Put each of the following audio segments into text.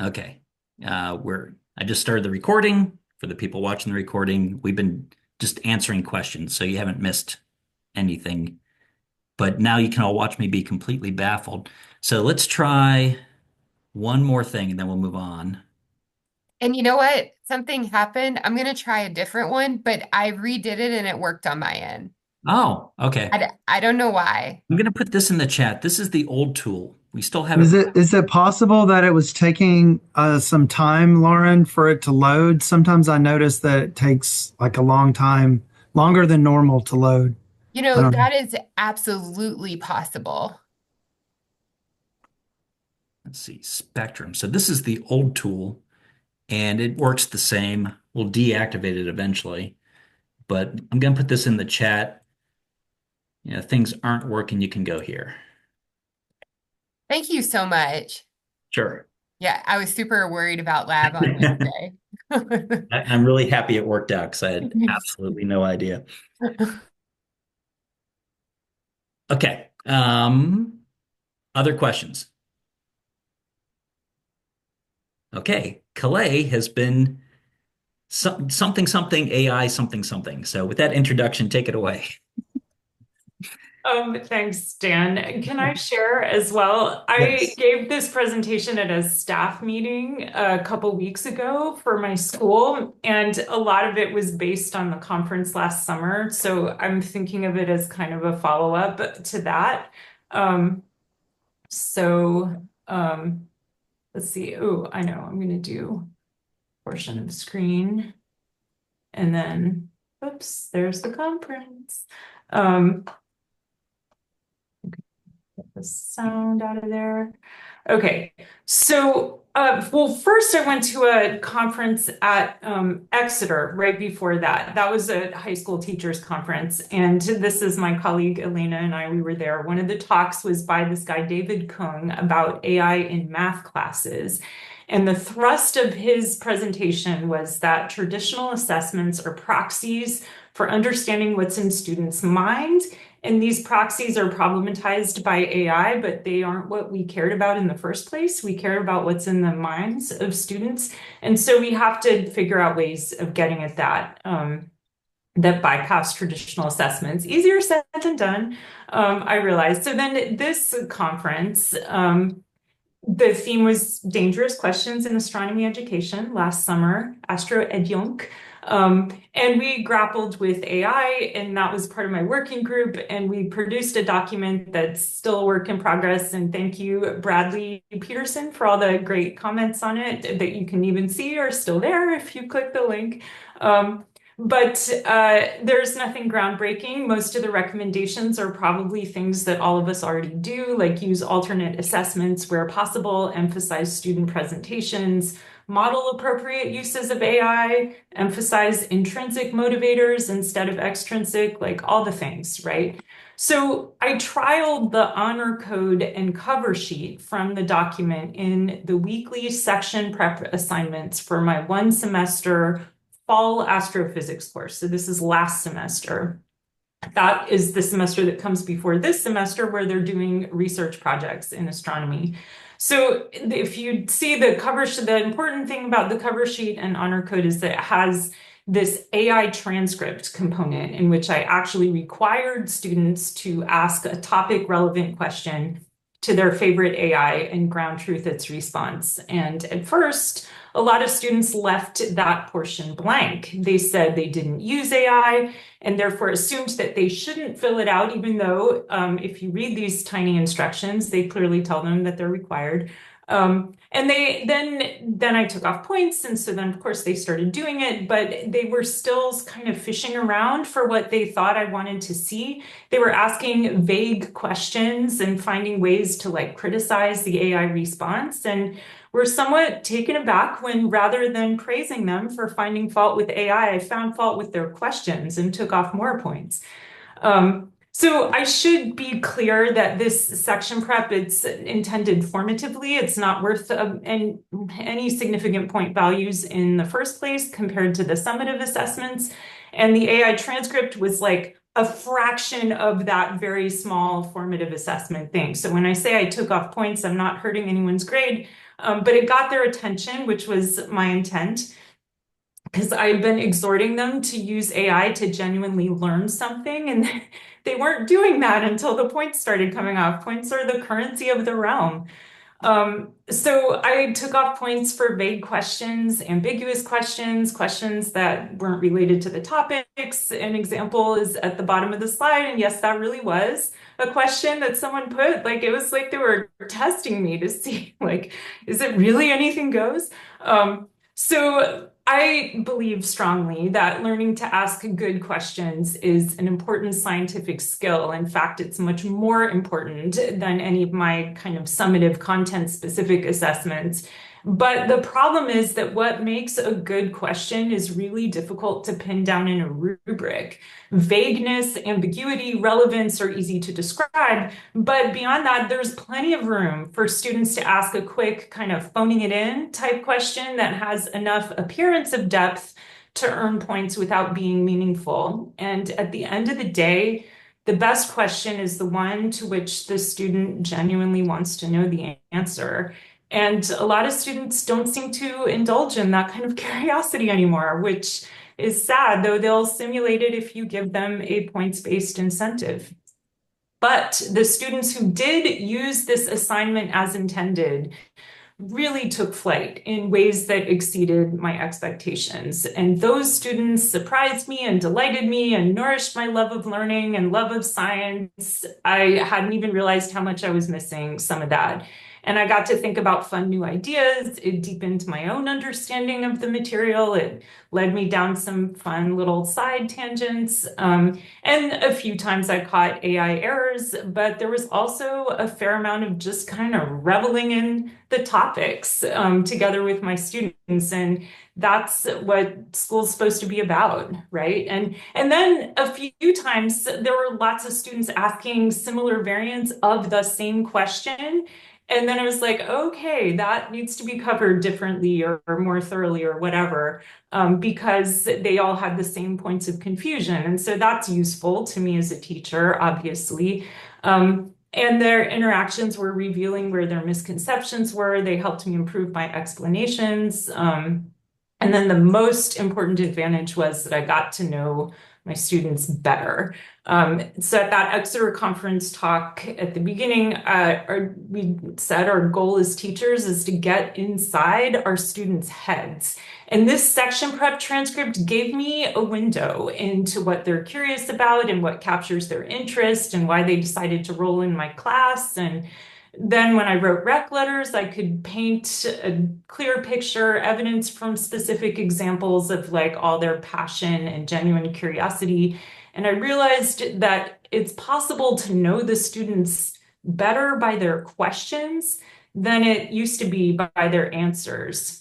Okay. I just started the recording. For the people watching the recording, we've been just answering questions, so you haven't missed anything. But now you can all watch me be completely baffled. So let's try one more thing and then we'll move on. And you know what? Something happened. I'm going to try a different one, but I redid it and it worked on my end. Oh, okay. I don't know why. I'm going to put this in the chat. This is the old tool. We still have it. Is it possible that it was taking some time, Lauren, for it to load? Sometimes I notice that it takes like a long time, longer than normal to load. You I know, don't know. that is absolutely possible. Let's see, Spectrum. So this is the old tool and it works the same. We'll deactivate it eventually, but I'm going to put this in the chat. Things aren't working. You can go here. Thank you so much. Sure. Yeah, I was super worried about lab on Wednesday. I'm really happy it worked out because I had absolutely no idea. Okay. Other questions? Okay. Calais has been something something AI something something. So with that introduction, take it away. Thanks, Dan. Can I share as well? I Yes. gave this presentation at a staff meeting a couple weeks ago for my school, and a lot of it was based on the conference last summer. So I'm thinking of it as kind of a follow-up to that. Um, so let's see. Oh, I know. I'm going to do portion of the screen, and then, oops, there's the conference. Um, Get the sound out of there. Okay, so well, first I went to a conference at Exeter right before that. That was a high school teachers conference, and this is my colleague Elena and I. We were there. One of the talks was by this guy David Kung about AI in math classes. And the thrust of his presentation was that traditional assessments are proxies for understanding what's in students' minds, and these proxies are problematized by AI, but they aren't what we cared about in the first place. We care about what's in the minds of students. And so we have to figure out ways of getting at that, that bypass traditional assessments. Easier said than done, I realized. So then this conference, the theme was dangerous questions in astronomy education last summer, Astro Edjunk. And we grappled with AI, and that was part of my working group. And we produced a document that's still a work in progress. And thank you, Bradley Peterson, for all the great comments on it that you can even see are still there if you click the link. But there's nothing groundbreaking. Most of the recommendations are probably things that all of us already do, like use alternate assessments where possible, emphasize student presentations, model appropriate uses of AI, emphasize intrinsic motivators instead of extrinsic, like all the things, right? So I trialed the honor code and cover sheet from the document in the weekly section prep assignments for my one semester fall astrophysics course. So this is last semester. That is the semester that comes before this semester where they're doing research projects in astronomy. So if you see the cover sheet, the important thing about the cover sheet and honor code is that it has this AI transcript component in which I actually required students to ask a topic relevant question to their favorite AI and ground truth its response. And at first, a lot of students left that portion blank. They said they didn't use AI and therefore assumed that they shouldn't fill it out, even though if you read these tiny instructions, they clearly tell them that they're required. And then I took off points, and so then of course they started doing it, but they were still kind of fishing around for what they thought I wanted to see. They were asking vague questions and finding ways to like criticize the AI response, and were somewhat taken aback when rather than praising them for finding fault with AI, I found fault with their questions and took off more points. So I should be clear that this section prep, it's intended formatively. It's not worth any significant point values in the first place compared to the summative assessments. And the AI transcript was like a fraction of that very small formative assessment thing. So when I say I took off points, I'm not hurting anyone's grade, but it got their attention, which was my intent, because I've been exhorting them to use AI to genuinely learn something, and they weren't doing that until the points started coming off. Points are the currency of the realm. So I took off points for vague questions, ambiguous questions, questions that weren't related to the topics. An example is at the bottom of the slide, and yes, that really was a question that someone put. Like, it was like they were testing me to see, like, is it really anything goes? So I believe strongly that learning to ask good questions is an important scientific skill. In fact, it's much more important than any of my kind of summative content-specific assessments. But the problem is that what makes a good question is really difficult to pin down in a rubric. Vagueness, ambiguity, relevance are easy to describe, but beyond that, there's plenty of room for students to ask a quick kind of phoning it in type question that has enough appearance of depth to earn points without being meaningful. And at the end of the day, the best question is the one to which the student genuinely wants to know the answer. And a lot of students don't seem to indulge in that kind of curiosity anymore, which is sad, though they'll simulate it if you give them a points-based incentive. But the students who did use this assignment as intended really took flight in ways that exceeded my expectations. And those students surprised me and delighted me and nourished my love of learning and love of science. I hadn't even realized how much I was missing some of that. And I got to think about fun new ideas. It deepened my own understanding of the material. It led me down some fun little side tangents. And a few times I caught AI errors, but there was also a fair amount of just kind of reveling in the topics together with my students. And that's what school's supposed to be about, right? And then a few times there were lots of students asking similar variants of the same question. And then I was like, okay, that needs to be covered differently or more thoroughly or whatever, because they all had the same points of confusion. And so that's useful to me as a teacher, obviously. And their interactions were revealing where their misconceptions were. They helped me improve my explanations. And then the most important advantage was that I got to know my students better. So at that Exeter conference talk at the beginning, we said our goal as teachers is to get inside our students' heads. And this section prep transcript gave me a window into what they're curious about and what captures their interest and why they decided to roll in my class. And then when I wrote rec letters, I could paint a clear picture, evidence from specific examples of like all their passion and genuine curiosity. And I realized that it's possible to know the students better by their questions than it used to be by their answers.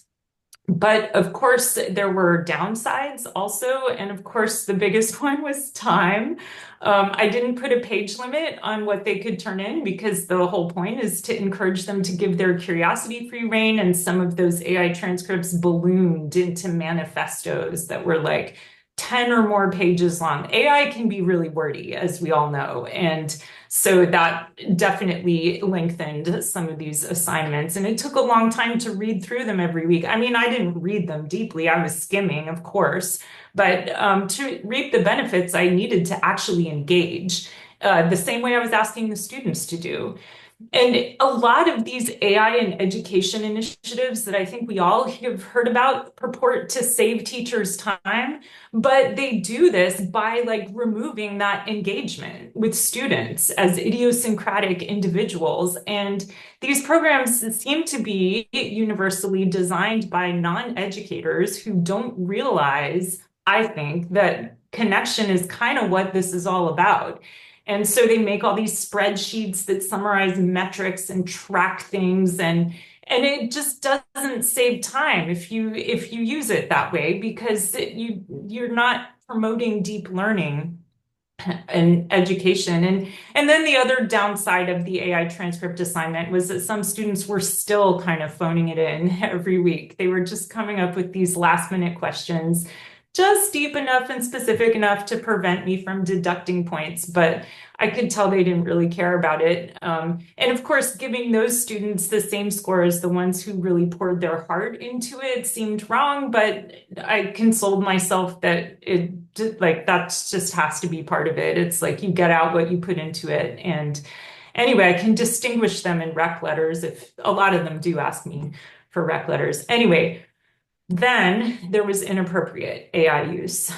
But of course, there were downsides also. And of course, the biggest one was time. I didn't put a page limit on what they could turn in because the whole point is to encourage them to give their curiosity free rein. And some of those AI transcripts ballooned into manifestos that were like 10 or more pages long. AI can be really wordy, as we all know. And so that definitely lengthened some of these assignments. And it took a long time to read through them every week. I mean, I didn't read them deeply. I was skimming, of course. But to reap the benefits, I needed to actually engage the same way I was asking the students to do. And a lot of these AI and education initiatives that I think we all have heard about purport to save teachers time, but they do this by like removing that engagement with students as idiosyncratic individuals. And these programs seem to be universally designed by non-educators who don't realize, I think, that connection is kind of what this is all about. And so they make all these spreadsheets that summarize metrics and track things, and it just doesn't save time if you use it that way, because you're not promoting deep learning and education. And then the other downside of the AI transcript assignment was that some students were still kind of phoning it in every week. They were just coming up with these last minute questions just deep enough and specific enough to prevent me from deducting points, but I could tell they didn't really care about it. And of course, giving those students the same score as the ones who really poured their heart into it seemed wrong, but I consoled myself that that just has to be part of it. It's like you get out what you put into it. And anyway, I can distinguish them in rec letters if a lot of them do ask me for rec letters. Anyway, then there was inappropriate AI use.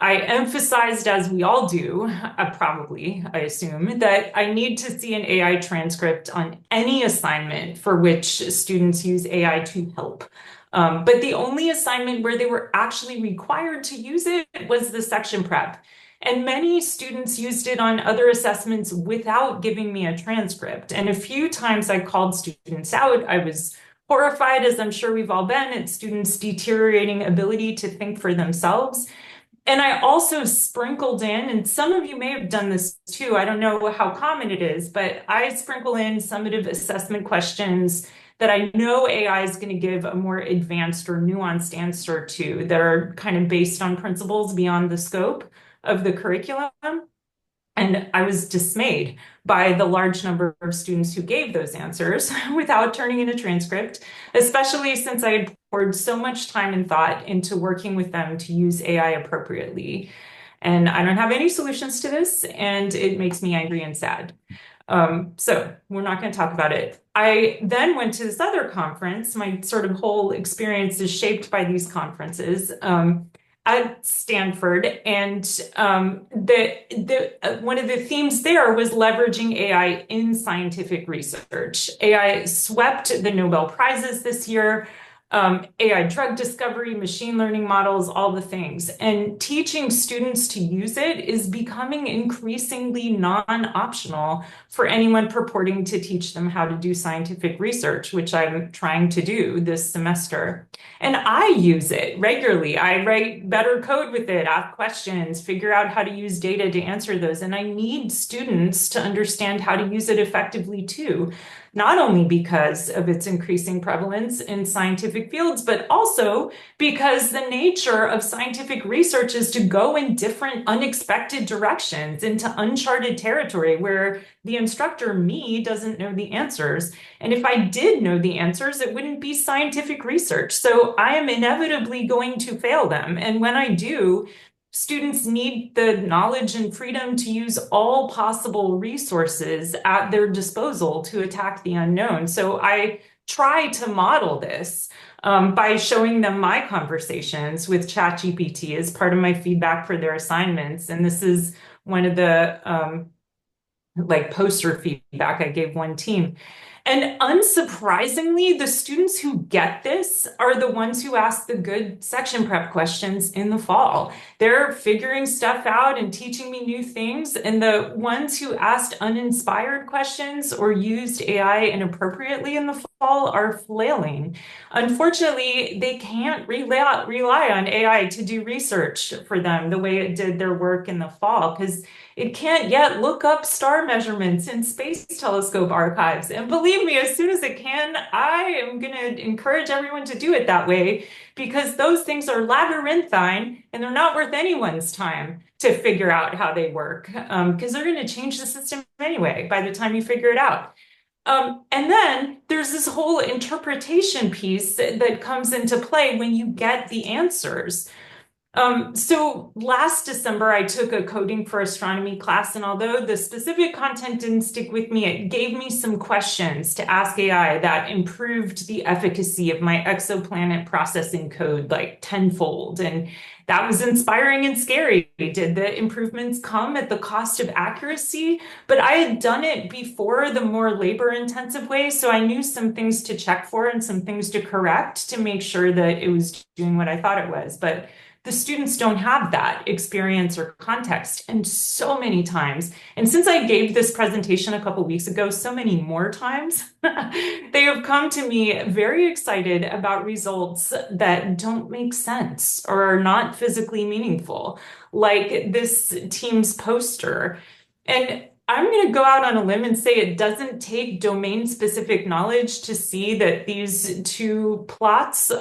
I emphasized, as we all do, probably, I assume, that I need to see an AI transcript on any assignment for which students use AI to help. But the only assignment where they were actually required to use it was the section prep. And many students used it on other assessments without giving me a transcript. And a few times I called students out. I was horrified, as I'm sure we've all been, at students' deteriorating ability to think for themselves. And I also sprinkled in, and some of you may have done this too, I don't know how common it is, but I sprinkle in summative assessment questions that I know AI is going to give a more advanced or nuanced answer to, that are kind of based on principles beyond the scope of the curriculum. And I was dismayed by the large number of students who gave those answers without turning in a transcript, especially since I had poured so much time and thought into working with them to use AI appropriately. And I don't have any solutions to this, and it makes me angry and sad. So we're not going to talk about it. I then went to this other conference. My sort of whole experience is shaped by these conferences. At Stanford, and one of the themes there was leveraging AI in scientific research. AI swept the Nobel Prizes this year. AI drug discovery, machine learning models, all the things. And teaching students to use it is becoming increasingly non-optional for anyone purporting to teach them how to do scientific research, which I'm trying to do this semester. And I use it regularly. I write better code with it, ask questions, figure out how to use data to answer those. And I need students to understand how to use it effectively too. Not only because of its increasing prevalence in scientific fields, but also because the nature of scientific research is to go in different unexpected directions into uncharted territory where the instructor, me, doesn't know the answers. And if I did know the answers, it wouldn't be scientific research. So I am inevitably going to fail them. And when I do, students need the knowledge and freedom to use all possible resources at their disposal to attack the unknown. So I try to model this by showing them my conversations with ChatGPT as part of my feedback for their assignments. And this is one of the poster feedback I gave one team. And unsurprisingly, the students who get this are the ones who ask the good section prep questions in the fall. They're figuring stuff out and teaching me new things. And the ones who asked uninspired questions or used AI inappropriately in the fall are flailing. Unfortunately, they can't rely on AI to do research for them the way it did their work in the fall, because it can't yet look up star measurements in space telescope archives. And believe me, as soon as it can, I am going to encourage everyone to do it that way, because those things are labyrinthine and they're not worth anyone's time to figure out how they work, because they're going to change the system anyway by the time you figure it out. And then there's this whole interpretation piece that comes into play when you get the answers. So last December, I took a coding for astronomy class, and although the specific content didn't stick with me, it gave me some questions to ask AI that improved the efficacy of my exoplanet processing code like tenfold. And that was inspiring and scary. Did the improvements come at the cost of accuracy? But I had done it before the more labor-intensive way, so I knew some things to check for and some things to correct to make sure that it was doing what I thought it was. But the students don't have that experience or context. And so many times, and since I gave this presentation a couple weeks ago, so many more times, they have come to me very excited about results that don't make sense or are not physically meaningful, like this team's poster. And I'm going to go out on a limb and say it doesn't take domain-specific knowledge to see that these two plots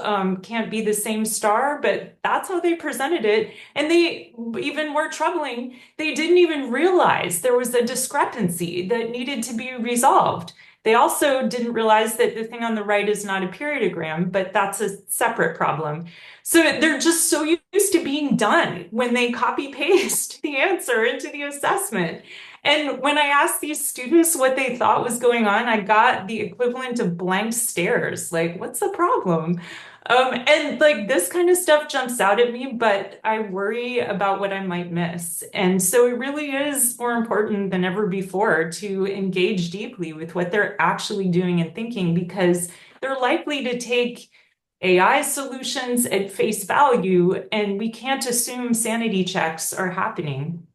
can't be the same star, but that's how they presented it. And they, even more troubling, they didn't even realize there was a discrepancy that needed to be resolved. They also didn't realize that the thing on the right is not a periodogram, but that's a separate problem. So they're just so used to being done when they copy paste the answer into the assessment. And when I asked these students what they thought was going on, I got the equivalent of blank stares. Like, what's the problem? And like this kind of stuff jumps out at me, but I worry about what I might miss. And so it really is more important than ever before to engage deeply with what they're actually doing and thinking, because they're likely to take AI solutions at face value, and we can't assume sanity checks are happening.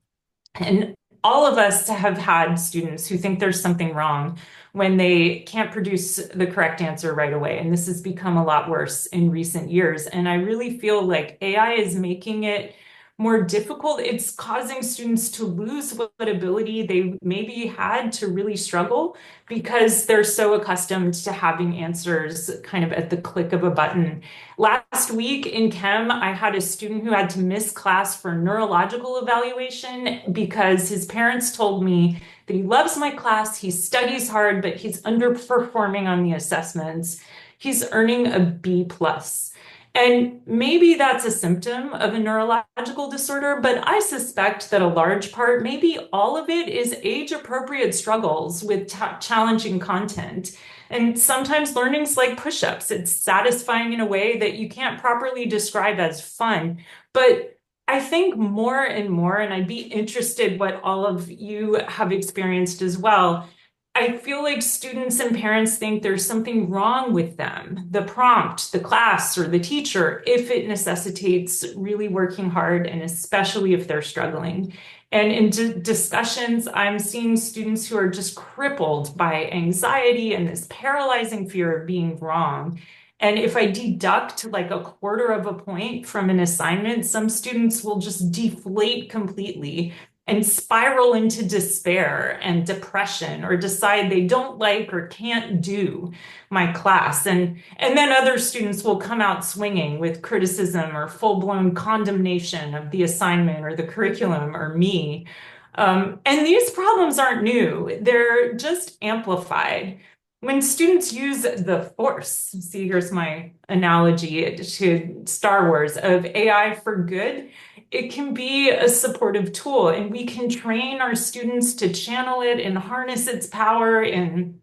And all of us have had students who think there's something wrong when they can't produce the correct answer right away. And this has become a lot worse in recent years. And I really feel like AI is making it more difficult. It's causing students to lose what ability they maybe had to really struggle because they're so accustomed to having answers kind of at the click of a button. Last week in chem, I had a student who had to miss class for neurological evaluation because his parents told me that he loves my class, he studies hard, but he's underperforming on the assessments. He's earning a B plus. And maybe that's a symptom of a neurological disorder, but I suspect that a large part, maybe all of it, is age-appropriate struggles with challenging content. And sometimes learning's like push-ups. It's satisfying in a way that you can't properly describe as fun. But I think more and more, and I'd be interested what all of you have experienced as well, I feel like students and parents think there's something wrong with them, the prompt, the class, or the teacher, if it necessitates really working hard, and especially if they're struggling. And in discussions, I'm seeing students who are just crippled by anxiety and this paralyzing fear of being wrong. And if I deduct like a quarter of a point from an assignment, some students will just deflate completely and spiral into despair and depression, or decide they don't like or can't do my class. And then other students will come out swinging with criticism or full-blown condemnation of the assignment or the curriculum or me. And these problems aren't new, they're just amplified. When students use the Force, see, here's my analogy to Star Wars, of AI for good, it can be a supportive tool, and we can train our students to channel it and harness its power and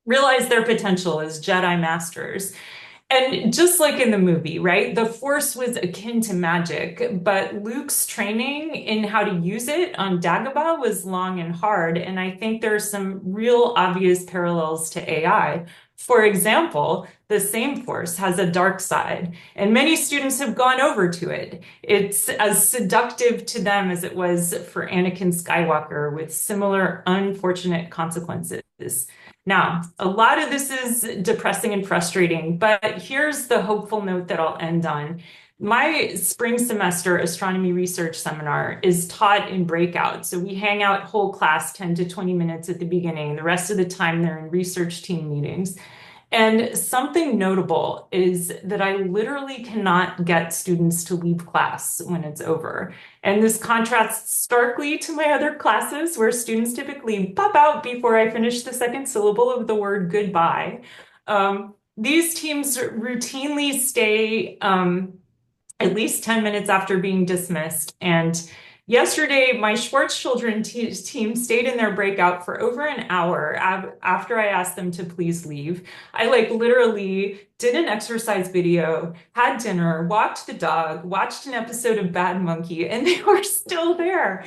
realize their potential as Jedi Masters. And just like in the movie, right? The Force was akin to magic, but Luke's training in how to use it on Dagobah was long and hard. And I think there are some real obvious parallels to AI. For example, the same Force has a dark side, and many students have gone over to it. It's as seductive to them as it was for Anakin Skywalker, with similar unfortunate consequences. Now, a lot of this is depressing and frustrating, but here's the hopeful note that I'll end on. My spring semester astronomy research seminar is taught in breakout. So we hang out whole class 10 to 20 minutes at the beginning. The rest of the time they're in research team meetings. And something notable is that I literally cannot get students to leave class when it's over. And this contrasts starkly to my other classes, where students typically pop out before I finish the second syllable of the word goodbye. These teams routinely stay at least 10 minutes after being dismissed. And yesterday, my Schwartz children team stayed in their breakout for over an hour after I asked them to please leave. I like literally did an exercise video, had dinner, walked the dog, watched an episode of Bad Monkey, and they were still there.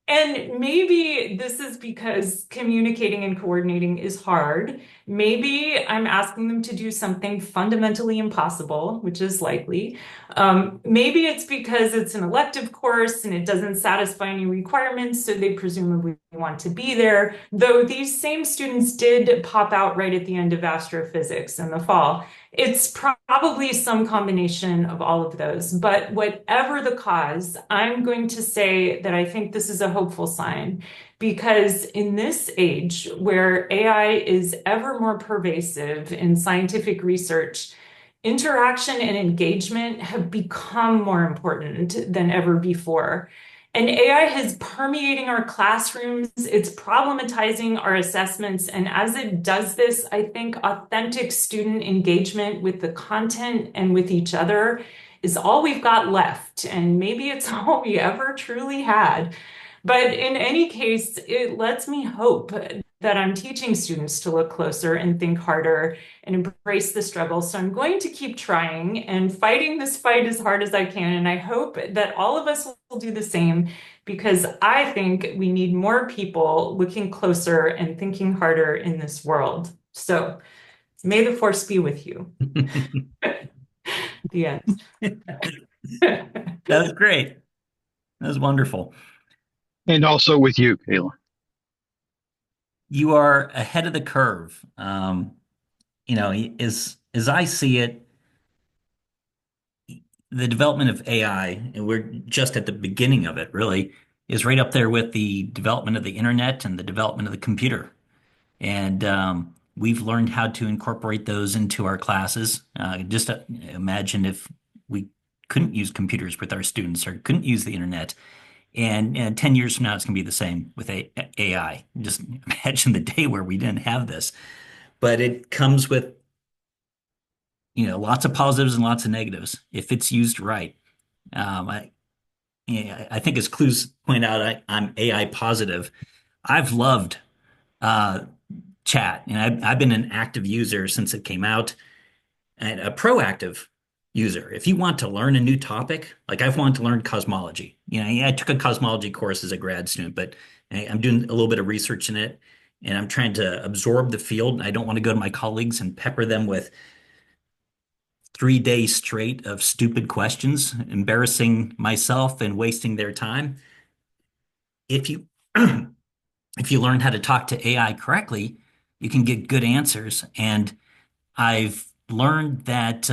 And maybe this is because communicating and coordinating is hard. Maybe I'm asking them to do something fundamentally impossible, which is likely. Maybe it's because it's an elective course and it doesn't satisfy any requirements, so they presumably want to be there, though these same students did pop out right at the end of astrophysics in the fall. It's probably some combination of all of those, but whatever the cause, I'm going to say that I think this is a hopeful sign, Because in this age where AI is ever more pervasive in scientific research, interaction and engagement have become more important than ever before. And AI is permeating our classrooms, it's problematizing our assessments. And as it does this, I think authentic student engagement with the content and with each other is all we've got left. And maybe it's all we ever truly had. But in any case, it lets me hope that I'm teaching students to look closer and think harder and embrace the struggle. So I'm going to keep trying and fighting this fight as hard as I can. And I hope that all of us will do the same because I think we need more people looking closer and thinking harder in this world. So may the force be with you. The end. That was great. That was wonderful. And also with you, Kayla. You are ahead of the curve. As I see it, the development of AI, and we're just at the beginning of it, really, is right up there with the development of the internet and the development of the computer. And we've learned how to incorporate those into our classes. Just imagine if we couldn't use computers with our students or couldn't use the internet. And 10 years from now, it's going to be the same with AI. Just imagine the day where we didn't have this. But it comes with, lots of positives and lots of negatives if it's used right. I think as Clues point out, I'm AI positive. I've loved uh, chat, and I've been an active user since it came out, and a proactive user. If you want to learn a new topic, like I've wanted to learn cosmology. Yeah, I took a cosmology course as a grad student, but I'm doing a little bit of research in it, and I'm trying to absorb the field. I don't want to go to my colleagues and pepper them with 3 days straight of stupid questions, embarrassing myself and wasting their time. If you if you learn how to talk to AI correctly, you can get good answers. And I've learned that,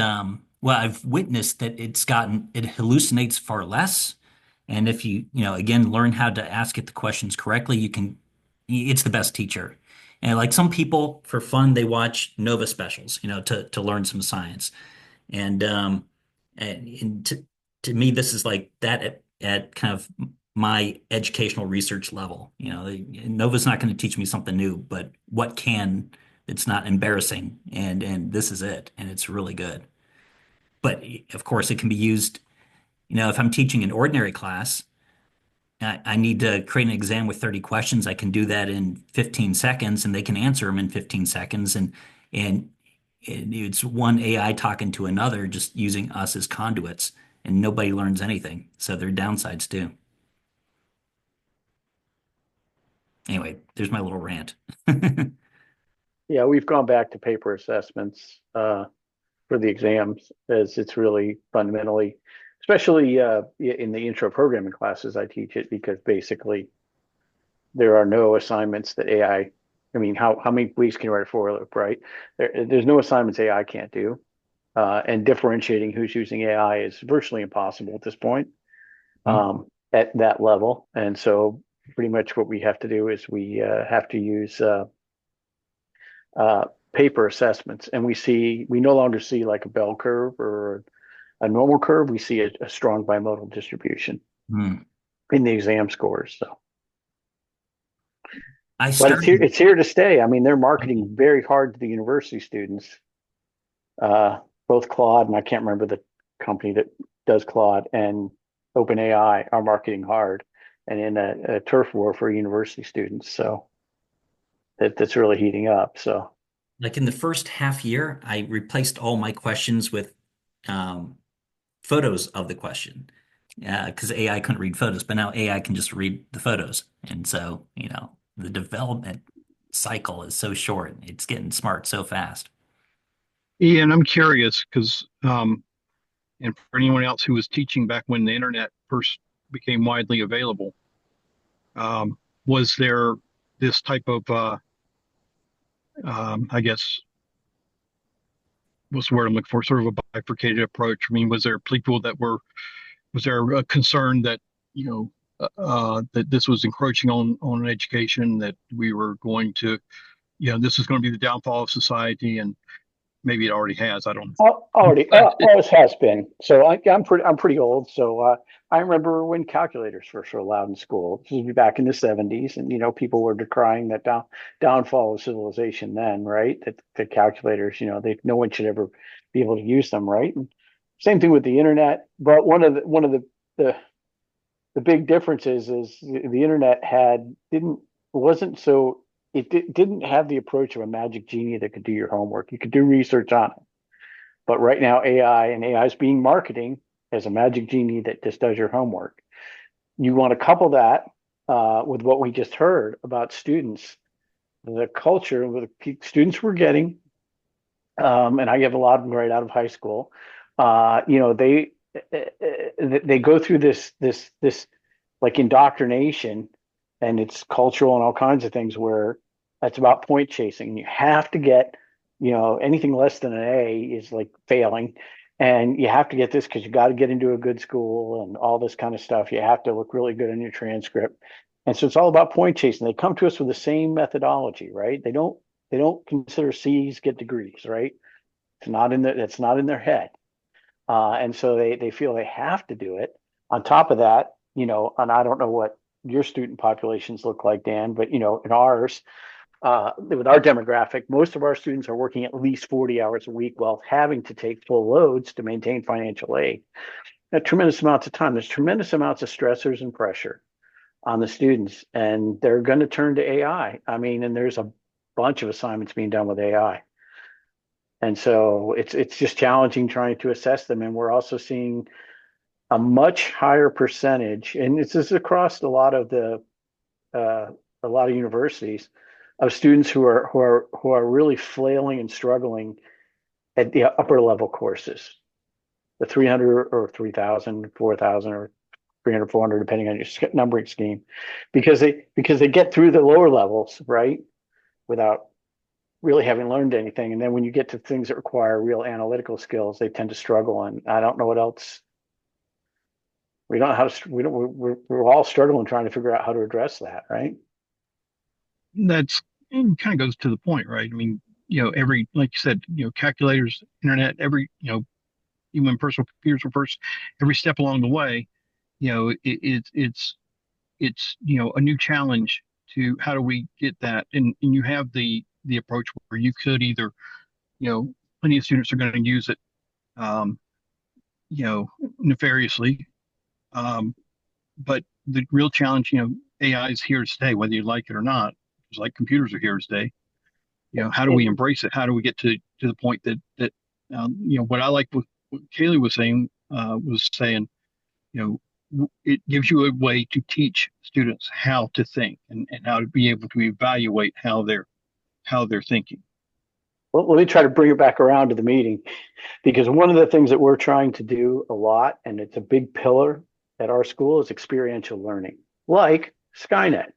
I've witnessed that it hallucinates far less. And if again, learn how to ask it the questions correctly, it's the best teacher. And like some people, for fun, they watch Nova specials, to learn some science. And to me, this is like that at kind of my educational research level. Nova's not going to teach me something new, but what can? It's not embarrassing, and this is it, and it's really good. But of course, it can be used. If I'm teaching an ordinary class, I need to create an exam with 30 questions. I can do that in 15 seconds, and they can answer them in 15 seconds, and it's one AI talking to another, just using us as conduits, and nobody learns anything. So there are downsides too. Anyway, there's my little rant. Yeah, we've gone back to paper assessments for the exams as it's really fundamentally, especially in the intro programming classes, I teach it because basically there are no assignments that AI, I mean, how many weeks can you write a for loop, right? There's no assignments AI can't do. And differentiating who's using AI is virtually impossible at this point at that level. And so pretty much what we have to do is we have to use paper assessments, and we no longer see like a bell curve or a normal curve. We see a strong bimodal distribution in the exam scores. So, but it's here to stay. I mean, they're marketing very hard to the university students. Both Claude and I can't remember the company that does Claude and OpenAI are marketing hard and in a turf war for university students. So that's really heating up. So. Like in the first half year, I replaced all my questions with photos of the question because AI couldn't read photos, but now AI can just read the photos. And so, the development cycle is so short. It's getting smart so fast. Ian, I'm curious because, and for anyone else who was teaching back when the internet first became widely available, was there this type of I guess what's the word I'm looking for, sort of a bifurcated approach? I mean, was there a concern that, that this was encroaching on education, that we were going to, this is going to be the downfall of society, and maybe it already has. I don't know. Already, always has been. So I'm pretty old. So I remember when calculators first were allowed in school. This was back in the '70s, and people were decrying that downfall of civilization then, right? That the calculators, no one should ever be able to use them, right? And same thing with the internet. But one of the big differences is the internet wasn't so didn't have the approach of a magic genie that could do your homework. You could do research on it. But right now, AI is being marketing as a magic genie that just does your homework. You want to couple that with what we just heard about students, the culture with the students we're getting, and I have a lot of them right out of high school. They go through this like indoctrination, and it's cultural and all kinds of things where it's about point chasing. You have to get, anything less than an A is like failing. And you have to get this because you got to get into a good school and all this kind of stuff. You have to look really good in your transcript. And so it's all about point chasing. They come to us with the same methodology, right? They don't consider C's get degrees, right? It's not in their head. And so they feel they have to do it. On top of that, and I don't know what your student populations look like, Dan, but in ours, with our demographic, most of our students are working at least 40 hours a week while having to take full loads to maintain financial aid. Tremendous amounts of time. There's tremendous amounts of stressors and pressure on the students, and they're going to turn to AI. I mean, and there's a bunch of assignments being done with AI. And so it's just challenging trying to assess them. And we're also seeing a much higher percentage, and this is across a lot of universities, of students who are really flailing and struggling at the upper level courses, the 300 or 3,000, 4,000, or 300, 400, depending on your numbering scheme, because they get through the lower levels, right, without really having learned anything. And then when you get to things that require real analytical skills, they tend to struggle. And I don't know what else. We don't know how to. We don't. We're all struggling trying to figure out how to address that, right? That's kind of goes to the point, right? I mean, every, like you said, calculators, internet, even when personal computers were first, every step along the way, it's a new challenge to how do we get that, and you have the approach where you could either, plenty of students are going to use it, nefariously, but the real challenge, AI is here to stay, whether you like it or not. It's like computers are here to stay. How do we embrace it? How do we get to the point that what I like what Kaylee was saying, it gives you a way to teach students how to think and how to be able to evaluate how they're thinking. Well, let me try to bring it back around to the meeting, because one of the things that we're trying to do a lot, and it's a big pillar at our school, is experiential learning, like Skynet,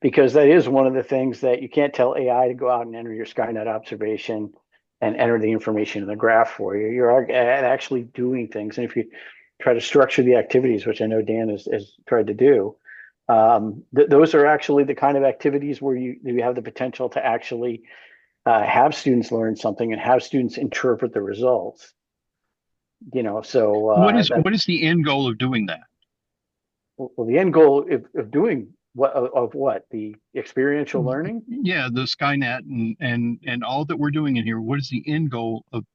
because that is one of the things that you can't tell AI to go out and enter your Skynet observation and enter the information in the graph for you. You're actually doing things. And if you try to structure the activities, which I know Dan has tried to do, those are actually the kind of activities where you have the potential to actually have students learn something and have students interpret the results. So what is the end goal of doing that? Well, the end goal of doing what the experiential learning? Yeah, the Skynet and all that we're doing in here. What is the end goal of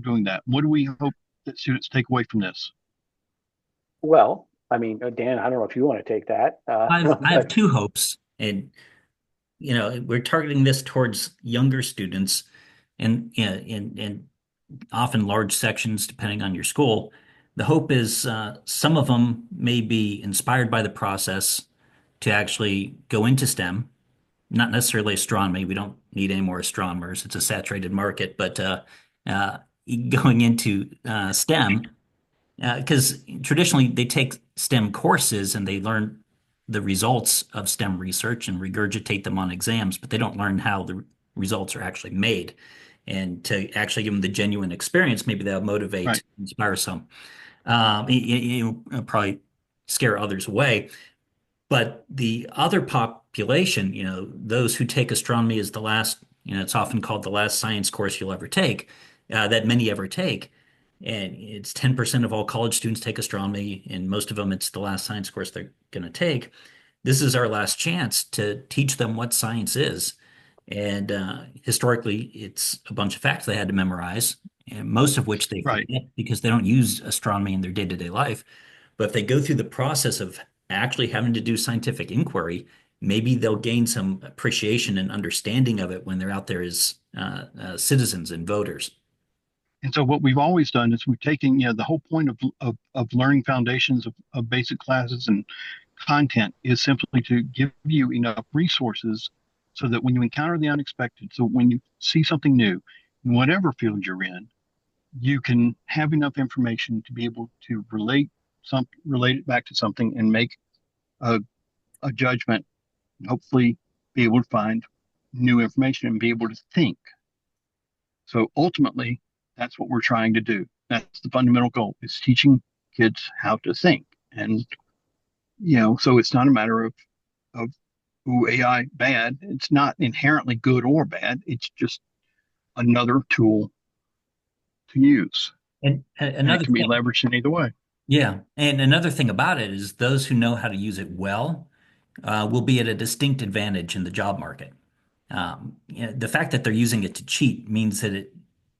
doing that? What do we hope that students take away from this? Well, I mean, Dan, I don't know if you want to take that. I have two hopes, and we're targeting this towards younger students, and often large sections, depending on your school. The hope is some of them may be inspired by the process to actually go into STEM, not necessarily astronomy. We don't need any more astronomers. It's a saturated market, but going into STEM, because traditionally they take STEM courses and they learn the results of STEM research and regurgitate them on exams, but they don't learn how the results are actually made. And to actually give them the genuine experience, maybe that'll motivate, Right. inspire some. Probably scare others away. But the other population, those who take astronomy as the last, it's often called the last science course you'll ever take, that many ever take. And it's 10% of all college students take astronomy, and most of them, it's the last science course they're going to take. This is our last chance to teach them what science is. And historically, it's a bunch of facts they had to memorize, and most of which they Right. forget because they don't use astronomy in their day-to-day life. But if they go through the process of actually having to do scientific inquiry, maybe they'll gain some appreciation and understanding of it when they're out there as citizens and voters. And so what we've always done is we've taken, the whole point of learning foundations of basic classes and content is simply to give you enough resources so that when you encounter the unexpected, so when you see something new, in whatever field you're in, you can have enough information to be able to relate it back to something and make a, a judgment, and hopefully be able to find new information and be able to think. So ultimately, that's what we're trying to do. That's the fundamental goal, is teaching kids how to think. And, so it's not a matter of ooh, AI bad. It's not inherently good or bad. It's just another tool to use. And And it another can be thing, leveraged in either way. yeah, and another thing about it is those who know how to use it well will be at a distinct advantage in the job market. The fact that they're using it to cheat means that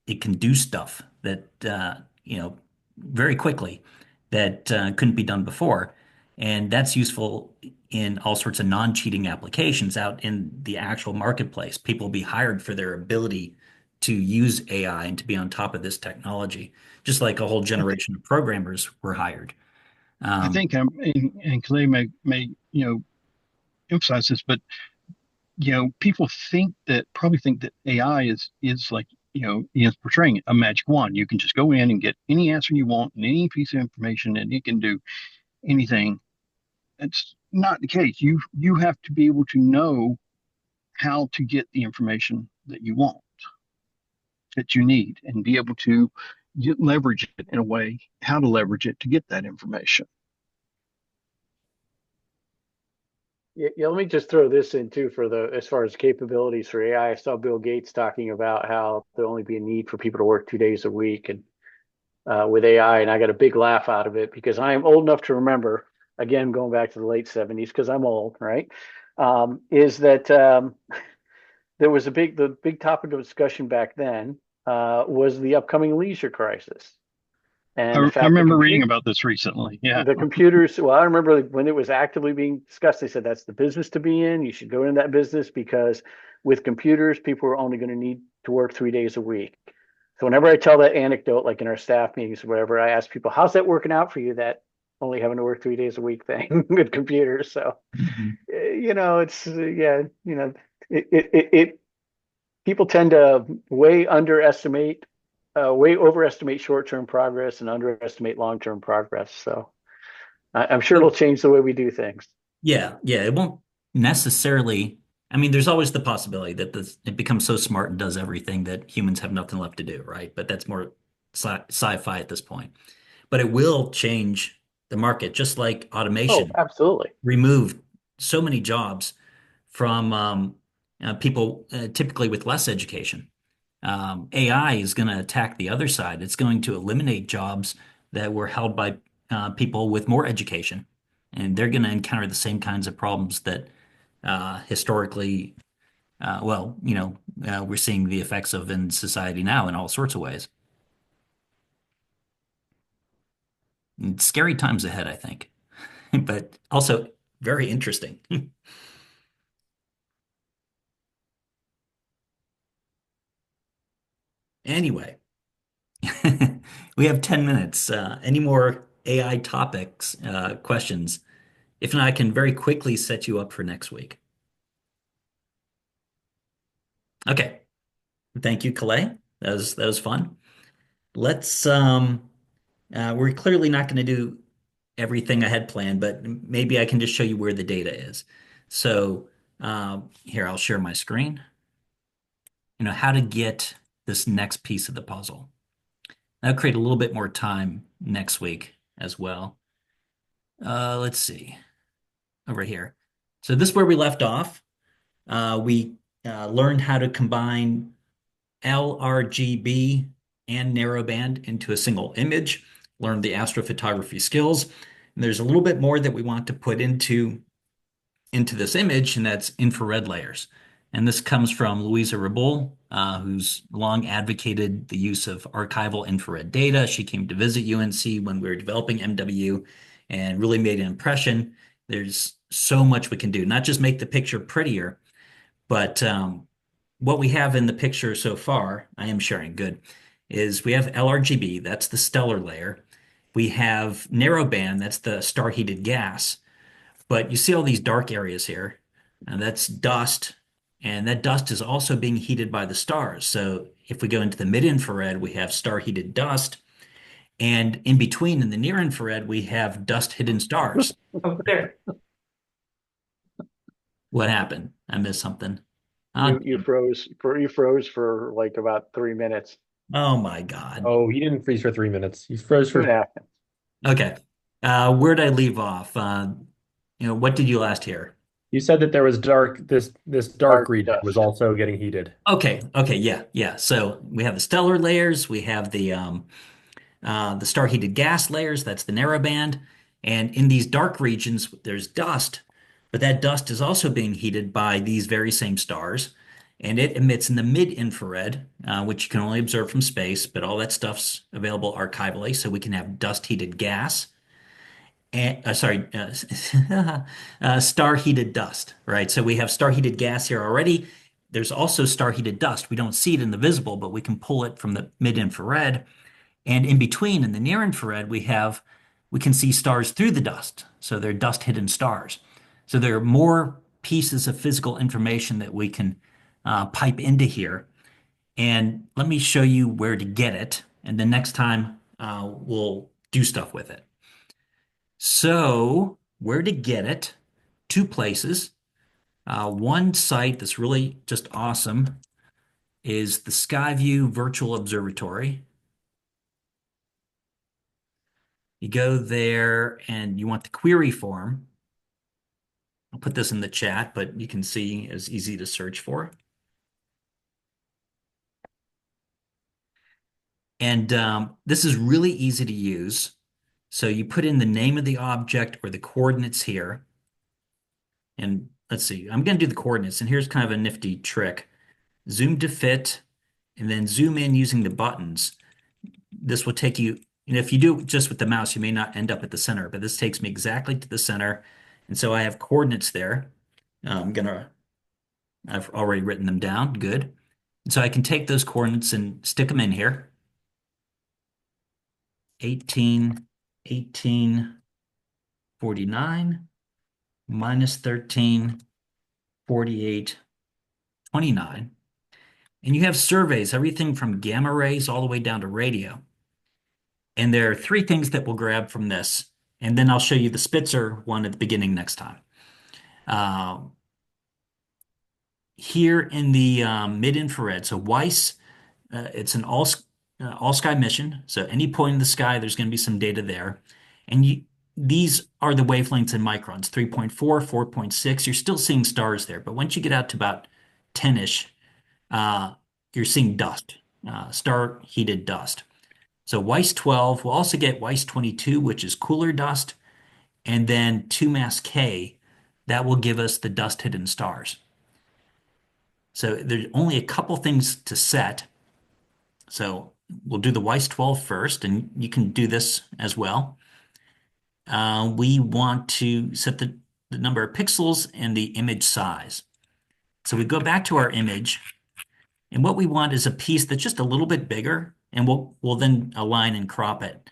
it can do stuff that very quickly that couldn't be done before, and that's useful in all sorts of non-cheating applications out in the actual marketplace. People will be hired for their ability to use AI and to be on top of this technology, just like a whole I, th- generation of programmers were hired. I Um, think, and Clay may emphasize this, but people probably think that AI is like, is portraying a magic wand. You can just go in and get any answer you want and any piece of information, and it can do anything. It's not the case. You have to be able to know how to get the information that you want, that you need, and be able to leverage it in a way, how to leverage it to get that information. Yeah, let me just throw this in too for as far as capabilities for AI. I saw Bill Gates talking about how there'll only be a need for people to work 2 days a week and with AI, and I got a big laugh out of it because I am old enough to remember, again, going back to the late 70s, because I'm old, right? Is that there was the big topic of discussion back then was the upcoming leisure crisis and the I fact that remember reading about this recently. Yeah. the computers, well, I remember when it was actively being discussed, they said that's the business to be in. You should go into that business because with computers, people are only going to need to work 3 days a week. So whenever I tell that anecdote, like in our staff meetings or whatever, I ask people, how's that working out for you, that only having to work 3 days a week thing with computers? So, mhm. it's, yeah, it people tend to way overestimate short-term progress and underestimate long-term progress. So I'm sure it'll So, change the way we do things. yeah, it won't necessarily. I mean, there's always the possibility that it becomes so smart and does everything that humans have nothing left to do, right? But that's more sci-fi at this point. But it will change the market, just like Oh, automation absolutely. removed so many jobs from people typically with less education. AI is going to attack the other side. It's going to eliminate jobs that were held by people with more education, and they're going to encounter the same kinds of problems that historically, we're seeing the effects of in society now in all sorts of ways. And scary times ahead, I think, but also very interesting. Anyway, we have 10 minutes. Any more AI topics, questions? If not, I can very quickly set you up for next week. Okay. Thank you, Calais. That was fun. Let's we're clearly not going to do everything I had planned, but maybe I can just show you where the data is. So here, I'll share my screen. How to get this next piece of the puzzle. That'll create a little bit more time next week as well. Let's see, over here. So this is where we left off. We learned how to combine LRGB and narrowband into a single image, learned the astrophotography skills. And there's a little bit more that we want to put into this image, and that's infrared layers. And this comes from Louisa Ribol, who's long advocated the use of archival infrared data. She came to visit UNC when we were developing MWU and really made an impression. There's so much we can do, not just make the picture prettier, but what we have in the picture so far, I am sharing good, is we have LRGB, that's the stellar layer. We have narrowband, that's the star heated gas. But you see all these dark areas here, and that's dust. And that dust is also being heated by the stars. So if we go into the mid-infrared, we have star-heated dust. And in between, in the near-infrared, we have dust-hidden stars. Oh, there. What happened? I missed something. You froze for like about 3 minutes. Oh my God. Oh, he didn't freeze for 3 minutes. He froze Two for and a half minutes. Okay. Where'd I leave off? What did you last hear? You said that there was this dark Dark region dust. was also getting heated. Okay, yeah. So we have the stellar layers, we have the star heated gas layers, that's the narrowband. And in these dark regions, there's dust, but that dust is also being heated by these very same stars. And it emits in the mid infrared, which you can only observe from space, but all that stuff's available archivally. So we can have dust heated gas and star heated dust, right? So we have star heated gas here already. There's also star heated dust. We don't see it in the visible, but we can pull it from the mid infrared. And in between, in the near infrared, we can see stars through the dust. So they're dust hidden stars. So there are more pieces of physical information that we can pipe into here. And let me show you where to get it. And then next time we'll do stuff with it. So where to get it? Two places. One site that's really just awesome is the Skyview Virtual Observatory. You go there and you want the query form. I'll put this in the chat, but you can see it's easy to search for. And this is really easy to use. So you put in the name of the object or the coordinates here. And let's see, I'm going to do the coordinates. And here's kind of a nifty trick. Zoom to fit, and then zoom in using the buttons. This will take you, if you do it just with the mouse, you may not end up at the center, but this takes me exactly to the center. And so I have coordinates there. I've already written them down. Good. And so I can take those coordinates and stick them in here. 18, 18, 49, minus 13, 48, 29. And you have surveys, everything from gamma rays all the way down to radio. And there are three things that we'll grab from this. And then I'll show you the Spitzer one at the beginning next time. Here in the mid-infrared, so WISE, it's an all-sky mission. So any point in the sky, there's going to be some data there. And these are the wavelengths in microns, 3.4, 4.6. You're still seeing stars there. But once you get out to about 10-ish, you're seeing dust, star-heated dust. So WISE 12, we'll also get WISE 22, which is cooler dust, and then 2 mass K, that will give us the dust-hidden stars. So there's only a couple things to set. So we'll do the WISE 12 first, and you can do this as well. We want to set the number of pixels and the image size. So we go back to our image, and what we want is a piece that's just a little bit bigger, and we'll then align and crop it.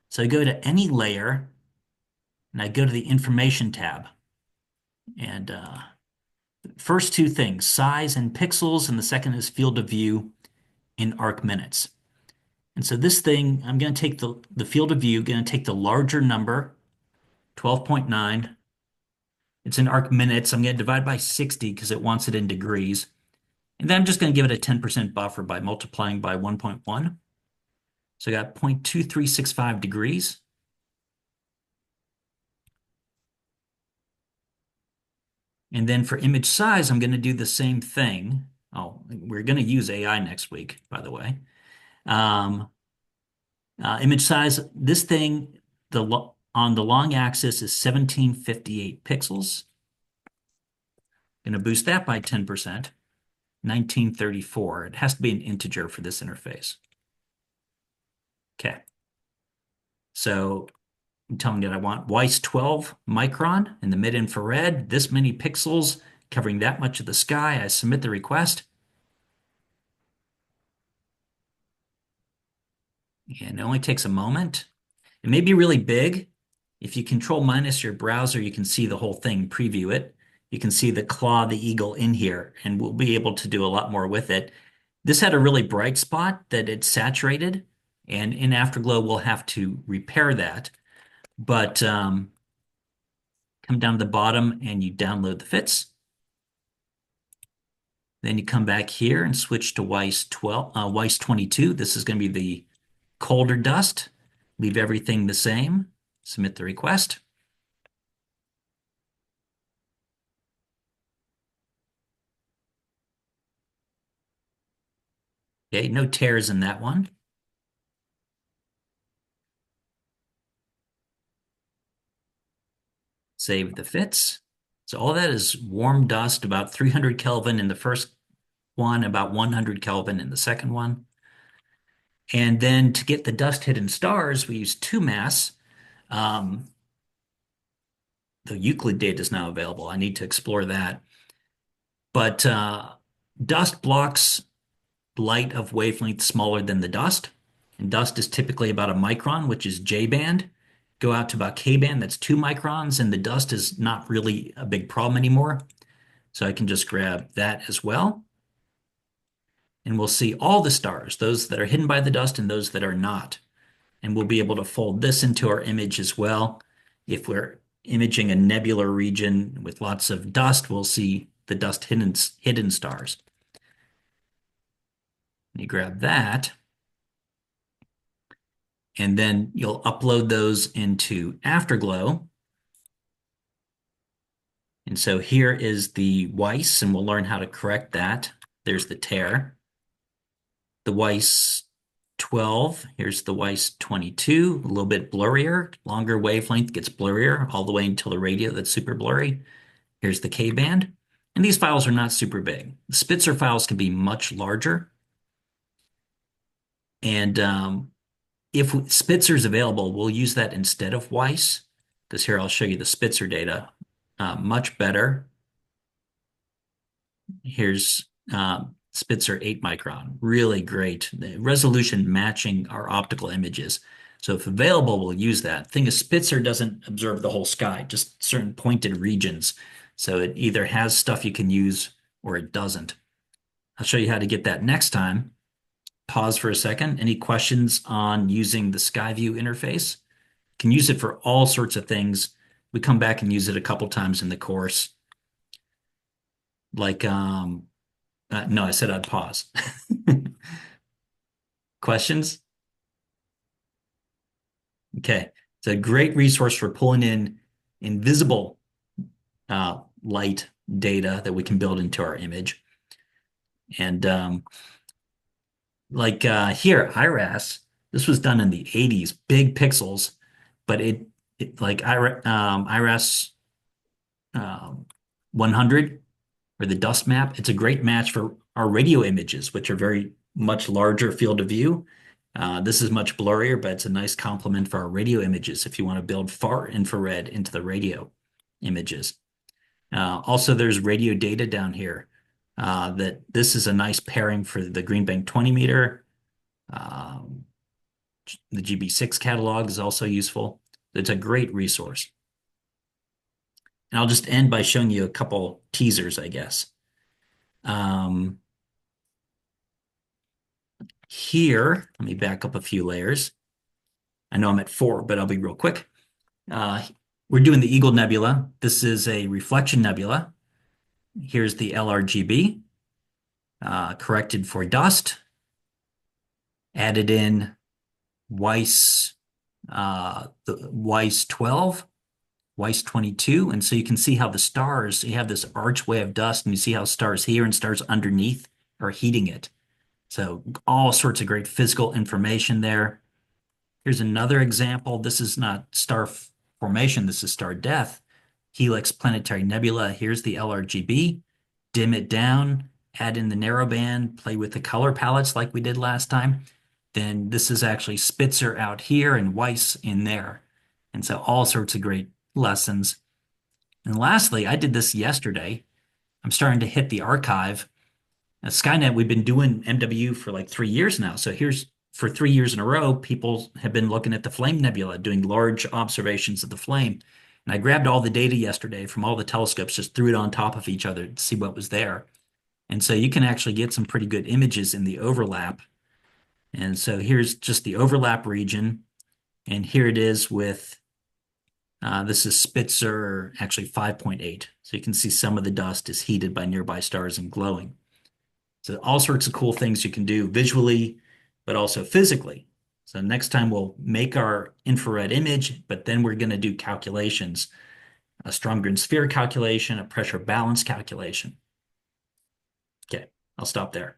So I go to any layer, and I go to the information tab. And first two things, size and pixels, and the second is field of view in arc minutes. And so this thing, I'm going to take the field of view, going to take the larger number, 12.9. It's in arc minutes. I'm going to divide by 60 because it wants it in degrees. And then I'm just going to give it a 10% buffer by multiplying by 1.1. So I got 0.2365 degrees. And then for image size, I'm going to do the same thing. Oh, we're going to use AI next week, by the way. Um, Image size, this thing, on the long axis is 1758 pixels. Going to boost that by 10%, 1934. It has to be an integer for this interface. Okay. So I'm telling you that I want Weiss 12 micron in the mid-infrared, this many pixels covering that much of the sky. I submit the request. And it only takes a moment. It may be really big. If you control minus your browser, you can see the whole thing, preview it. You can see the claw, the eagle in here, and we'll be able to do a lot more with it. This had a really bright spot that it saturated, and in Afterglow, we'll have to repair that. But come down to the bottom and you download the fits. Then you come back here and switch to Weiss 22. This is going to be the colder dust. Leave everything the same. Submit the request. Okay, no tears in that one. Save the fits. So all that is warm dust, about 300 Kelvin in the first one, about 100 Kelvin in the second one. And then to get the dust hidden stars, we use 2MASS. The Euclid data is now available. I need to explore that. But dust blocks light of wavelength smaller than the dust. And dust is typically about a micron, which is J band. Go out to about K band, that's 2 microns, and the dust is not really a big problem anymore. So I can just grab that as well. And we'll see all the stars, those that are hidden by the dust and those that are not. And we'll be able to fold this into our image as well. If we're imaging a nebular region with lots of dust, we'll see the dust hidden stars. You grab that, and then you'll upload those into Afterglow. And so here is the Weiss, and we'll learn how to correct that. There's the tear. The Weiss 12, here's the Weiss 22, a little bit blurrier, longer wavelength gets blurrier all the way until the radio that's super blurry. Here's the K band. And these files are not super big. The Spitzer files can be much larger. And if Spitzer is available, we'll use that instead of Weiss, because here I'll show you the Spitzer data. Much better. Here's Spitzer 8 micron, really great. The resolution matching our optical images. So if available, we'll use that. Thing is, Spitzer doesn't observe the whole sky, just certain pointed regions. So it either has stuff you can use or it doesn't. I'll show you how to get that next time. Pause for a second. Any questions on using the skyview interface? You can use it for all sorts of things. We come back and use it a couple times in the course. Like, no, I said I'd pause. Questions? Okay, it's a great resource for pulling in invisible light data that we can build into our image. And like here, IRAS, this was done in the 80s, big pixels, but it like IRAS 100 or the dust map, it's a great match for our radio images, which are very much larger field of view. This is much blurrier, but it's a nice complement for our radio images if you want to build far infrared into the radio images. Also, there's radio data down here. That this is a nice pairing for the Green Bank 20 meter. The GB6 catalog is also useful. It's a great resource. And I'll just end by showing you a couple teasers, I guess. Here, let me back up a few layers. I know I'm at 4, but I'll be real quick. We're doing the Eagle Nebula. This is a reflection nebula. Here's the LRGB, corrected for dust, added in Weiss, the Weiss 12, Weiss 22. And so you can see how the stars, you have this archway of dust, and you see how stars here and stars underneath are heating it. So all sorts of great physical information there. Here's another example. This is not star formation. This is star death. Helix planetary nebula. Here's the LRGB. Dim it down, add in the narrowband, play with the color palettes like we did last time. Then this is actually Spitzer out here and Weiss in there. And so all sorts of great lessons. And lastly, I did this yesterday. I'm starting to hit the archive. At Skynet, we've been doing MWU for like 3 years now. So here's for 3 years in a row, people have been looking at the Flame Nebula, doing large observations of the flame. And I grabbed all the data yesterday from all the telescopes, just threw it on top of each other to see what was there. And so you can actually get some pretty good images in the overlap. And so here's just the overlap region. And here it is with, this is Spitzer, actually 5.8. So you can see some of the dust is heated by nearby stars and glowing. So all sorts of cool things you can do visually, but also physically. So next time we'll make our infrared image, but then we're going to do calculations, a Stromgren sphere calculation, a pressure balance calculation. Okay, I'll stop there.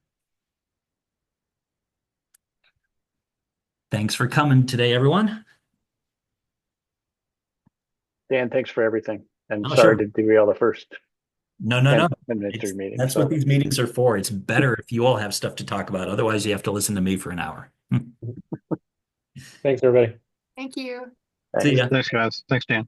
Thanks for coming today, everyone. Dan, thanks for everything. And Oh, sorry sure. to derail the first No. 10 minutes of your meeting. That's what these meetings are for. It's better if you all have stuff to talk about. Otherwise, you have to listen to me for an hour. Thanks, everybody. Thank you. See ya. Thanks, guys. Thanks, Dan.